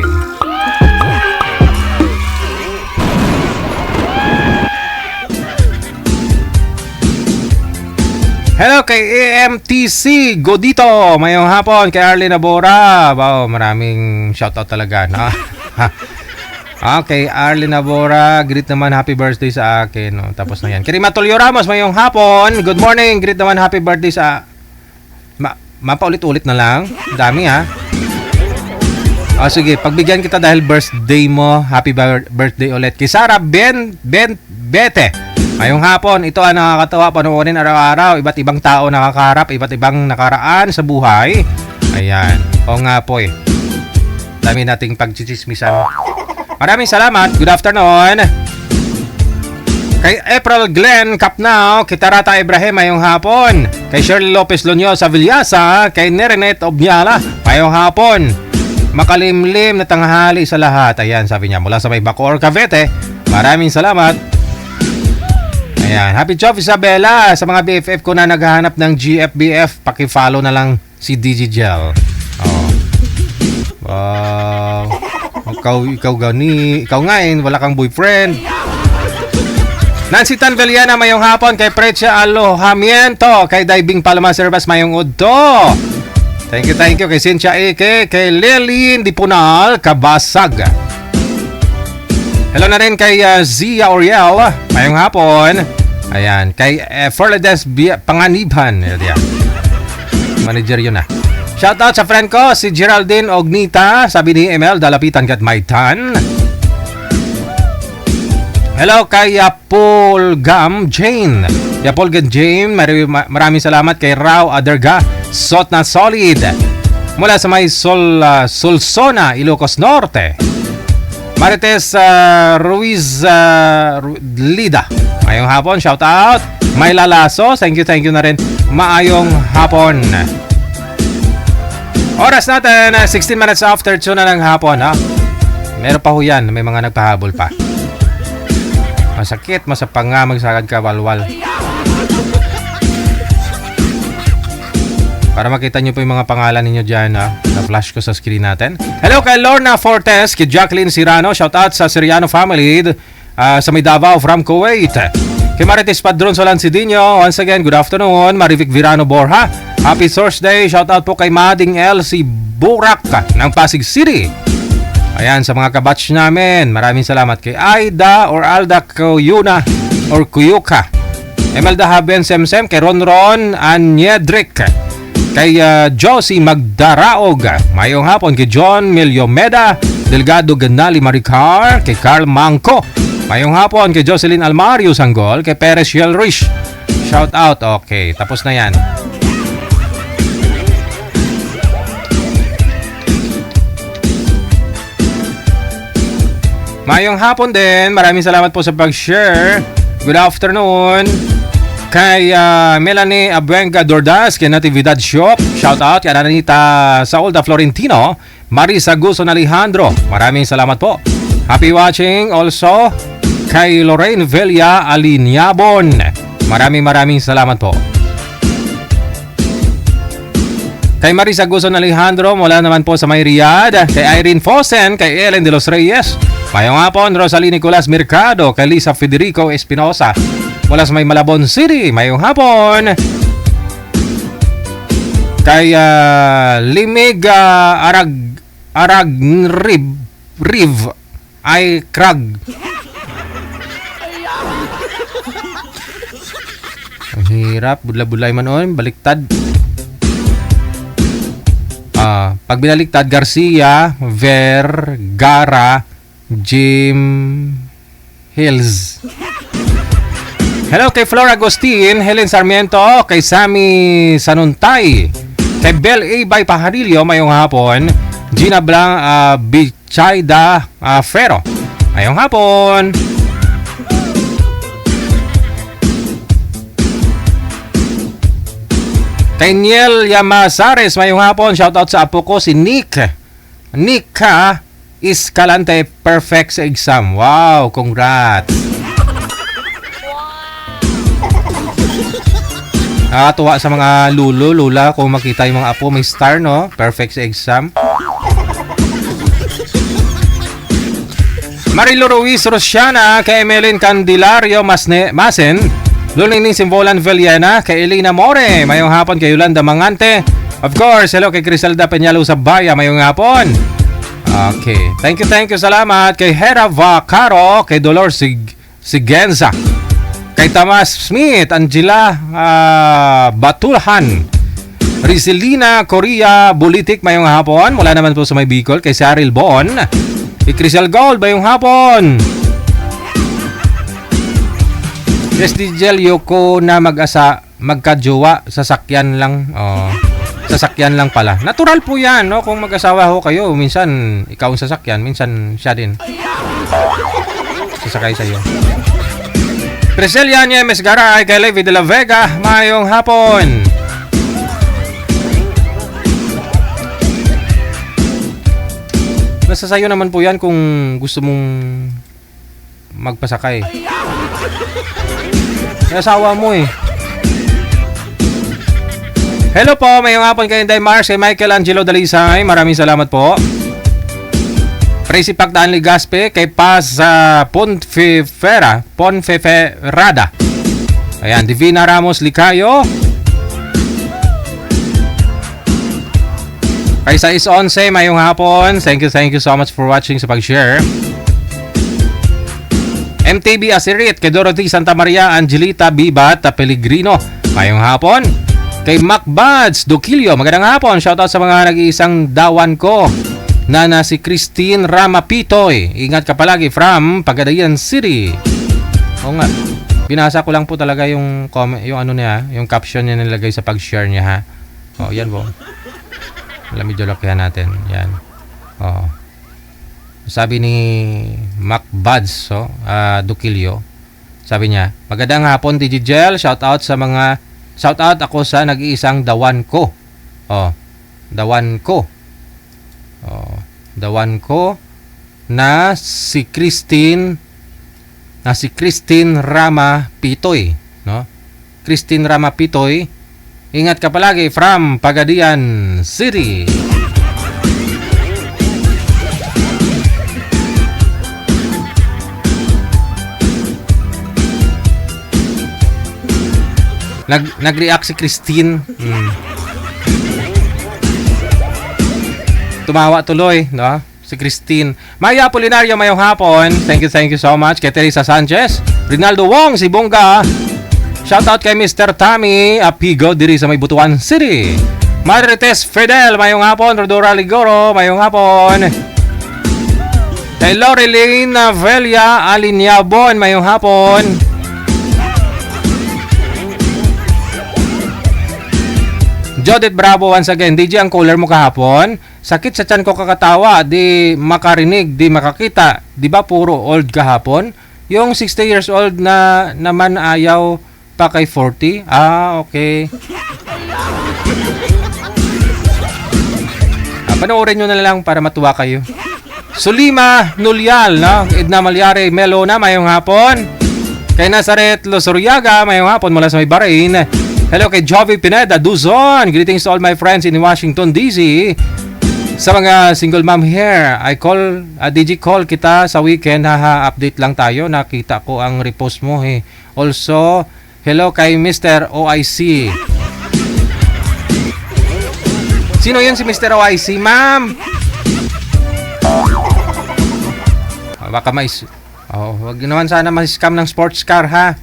Speaker 3: Hello kay AMTC Godito, mayong hapon. Kay Arlene Nabora, wow, maraming shoutout talaga, no? Okay, Arlene Nabora, greet naman, happy birthday sa akin, no? Tapos na yan. Kay Rima Tulio Ramos, mayong hapon. Good morning, greet naman, happy birthday sa... Mapaulit-ulit na lang. Dami, ha? Sige, pagbigyan kita dahil birthday mo. Happy birthday ulit. Kay Sarah Bete, ngayong hapon, ito ang nakakatawa, panoorin araw-araw, iba't ibang tao nakakaharap, iba't ibang nakaraan sa buhay. Ayan, o nga po dami nating pagchichismisan. Maraming salamat, good afternoon. Kay April Glenn Capnao, kay Tarata Ibrahim, ngayong hapon. Kay Shirley Lopez Loñosa Villasa, kay Nerenet Obyala, ngayong hapon. Makalimlim na tanghali sa lahat. Ayan, sabi niya, mula sa may Bacoor, Cavite. Maraming salamat. Ayan, happy job Isabella. Sa mga BFF ko na naghahanap ng GFBF, paki-follow na lang si DJ Gel. Wow. Ikaw nga wala kang boyfriend. Nancy Tanveliana, mayong hapon. Kay Precha Alohamiento, kay Diving Palma Service, mayong udto. Thank you. Kay Cynthia Eke, kay Lilin Dipunal Kabasag. Hello na rin kay Zia Oriel, mayong hapon. Ayan, kay Ferledes Panganiban. Manager yun, Shoutout sa friend ko, si Geraldine Ognita, sabi ni ML, dalapitan kat Maitan. Hello kay Polgam Jane. Polgam Jane, maraming salamat kay Rao Aderga, Sot na Solid. Mula sa may Solsona, Ilocos Norte. Marites Ruiz Lida, maayong hapon, shout out. May Lalaso, thank you na rin. Maayong hapon. Oras natin 16 minutes after 2 na ng hapon, Meron pa ho yan, may mga nagpahabol pa. Masakit, masapang nga magsagad ka walwal. Para makita nyo po yung mga pangalan ninyo dyan, na-flash ko sa screen natin. Hello kay Lorna Fortes, kay Jacqueline Sirano, shoutout sa Siriano family sa may Davao from Kuwait. Kay Marites Padron Solancidinho, once again, good afternoon. Marivic Virano Borja, happy Thursday. Shoutout po kay Mading Elsie Burak ng Pasig City. Ayan, sa mga kabatch namin, maraming salamat kay Aida or Alda Kuyuna or Kuyuka. Emelda Haben Semsem, kay Ronron Anyedric. Kay Josie Magdaraog, mayong hapon. Kay John Miliomeda Delgado Ganali Maricar, kay Carl Mangko, mayong hapon. Kay Jocelyn Almario Sanggol, kay Perez Yelrich, shout out. Okay, tapos na yan. Mayong hapon din. Maraming salamat po sa pag-share. Good afternoon. Kay Melanie Abuenga Dordas, kay Natividad Shop. Shout out kay Anita Saulda Florentino. Marisa Guson Alejandro. Maraming salamat po. Happy watching also kay Lorraine Velia Alinyabon. Maraming salamat po. Kay Marisa Guson Alejandro, mula naman po sa May Riyadh. Kay Irene Fosen, kay Ellen de los Reyes. Mayong hapon, Rosalie Nicolas Mercado, kay Lisa Federico Espinosa. Mula sa May Malabon City, mayong hapon. Kay Limig Riv ay Krag. Ang hirap, budla-budlay man on, baliktad. Pag binaliktad, Garcia Vergara Jim Hills. Hello kay Flor Agustin, Helen Sarmiento, kay Sammy Sanuntay, kay Bel A. Bay Pajarillo, mayong hapon. Gina Blanc Bichayda Ferro, mayong hapon. Kay Niel Yamazares, mayong hapon. Shoutout sa apo ko, si Nick. Nick Escalante, perfect sa exam. Wow, congrats. Nakakatuwa sa mga lula kung makita yung mga apo may star, no? Perfect sa exam. Marilo Ruiz Rosiana, kay Emeline Candelario Masen, Lulining Simbolan Villena, kay Elena More, mayong hapon. Kay Yolanda Mangante, of course, hello kay Criselda Peñalo Sabaya, mayong hapon. Okay, thank you, salamat. Kay Hera Vacaro, kay Dolor Sigenza, kay Tamas Smith, Angela Batulhan, Rizalina Korea Bulitik, mayong hapon. Mula naman po sa May Bicol, kay Cyril Bon, kay Crisel Gold, mayong hapon. Yes, Digel, Yoko na magkajowa, sasakyan lang. Sasakyan lang pala. Natural po yan, no? Kung mag-asawa ho kayo, minsan ikaw ang sasakyan, minsan siya din sasakay sa'yo. Crisel Yanye Mesgaray, kay Levi de la Vega, mayong hapon. Nasa sayo naman po yan kung gusto mong magpasakay. May asawa mo eh. Hello po, mayong hapon kay Inday Mars, kay Michael Angelo Dalisay, maraming salamat po. Tracy Pagdaan Ligaspe, kay Paz Ponfeferada. Ayan, Divina Ramos Licayo. Kay Sais 11, mayong hapon. Thank you so much for watching sa pag-share. MTB Asirit, kay Dorothy Santa Maria Angelita Bibat Pellegrino, mayong hapon. Kay Mac Buds Duquilio, magandang hapon. Shoutout sa mga nag-iisang dawan ko na si Christine Rama Pitoy. Ingat ka palagi from Pagadayan City. Oo nga, binasa ko lang po talaga yung comment, yung ano niya, yung caption niya nilagay sa pag-share niya, ha. Oh, yan po. Medyo lakyan natin. Yan. Oh. Sabi ni Mac Buds Duquilio, sabi niya, magandang hapon Digigel, shout out ako sa nag-iisang dawan ko. Dawan ko na si Christine Rama Pitoy, no? Christine Rama Pitoy, ingat ka palagi from Pagadian City. Nag-react si Christine. Tumawa tuloy, no? Si Christine. Maya Apolinario, mayong hapon. Thank you so much. Kay Teresa Sanchez, Rinaldo Wong, si Bongga. Shoutout kay Mr. Tommy Apigo diri sa May Butuan City. Marites Fidel, mayong hapon. Rodora Ligoro, mayong hapon. Kay Loreline Velia Alinyabon, mayong hapon. Jodith Bravo once again. DJ, ang caller mo kahapon. Sakit sa tiyan ko kakatawa. Di makarinig, di makakita. Di ba puro old kahapon? Yung 60 years old na naman ayaw pa kay 40? Ah, okay. Panoorin nyo na lang para matuwa kayo. Sulima Nulyal, no? Edna Malyari Melona, mayong hapon. Kay Nazaret Losuriaga, mayong hapon mula sa may Bahrain. Hello kay Jovi Pineda Duzon. Greetings to all my friends in Washington, D.C. Sa mga single mom here, DJ call kita sa weekend. Haha, update lang tayo. Nakita ko ang repost mo eh. Also, hello kay Mr. OIC. Sino yun si Mr. OIC, ma'am? Baka wag naman sana ma-scam ng sports car, ha?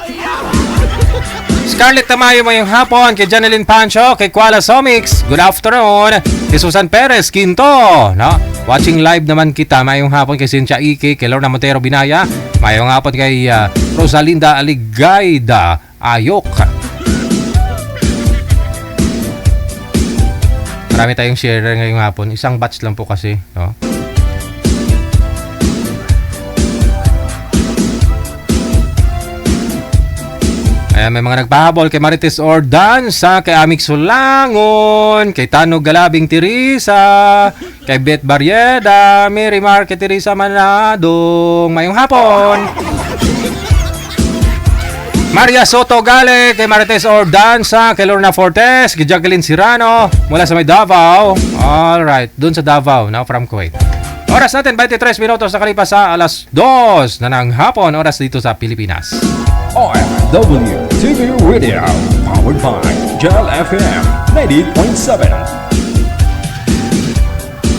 Speaker 3: Scarlett Tamayo mayong hapon, kay Janeline Pancho, kay Kuala Somix, good afternoon, kay Susan Perez Quinto, no? Watching live naman kita, mayong hapon kay Cynthia Ike, kay Lorna Montero Binaya, mayong hapon kay Rosalinda Aligayda Ayok. Marami tayong share ngayong hapon, isang batch lang po kasi, no? Ayan, may mga nagpahabol kay Marites Ordanza, kay Amik Sulangon, kay Tano Galabing Teresa, kay Beth Barrieda, Mary Mar, kay Teresa Manadong, mayong hapon. Maria Soto Gale, kay Marites Ordanza, kay Lorna Fortes, kay Jacqueline Sirano, mula sa may Davao. Alright, dun sa Davao, now from Kuwait. Oras natin, 23 minutos na kalipas sa alas 2 na ng hapon, oras dito sa Pilipinas.
Speaker 5: OFW TV Radio, powered by Gel FM 90.7.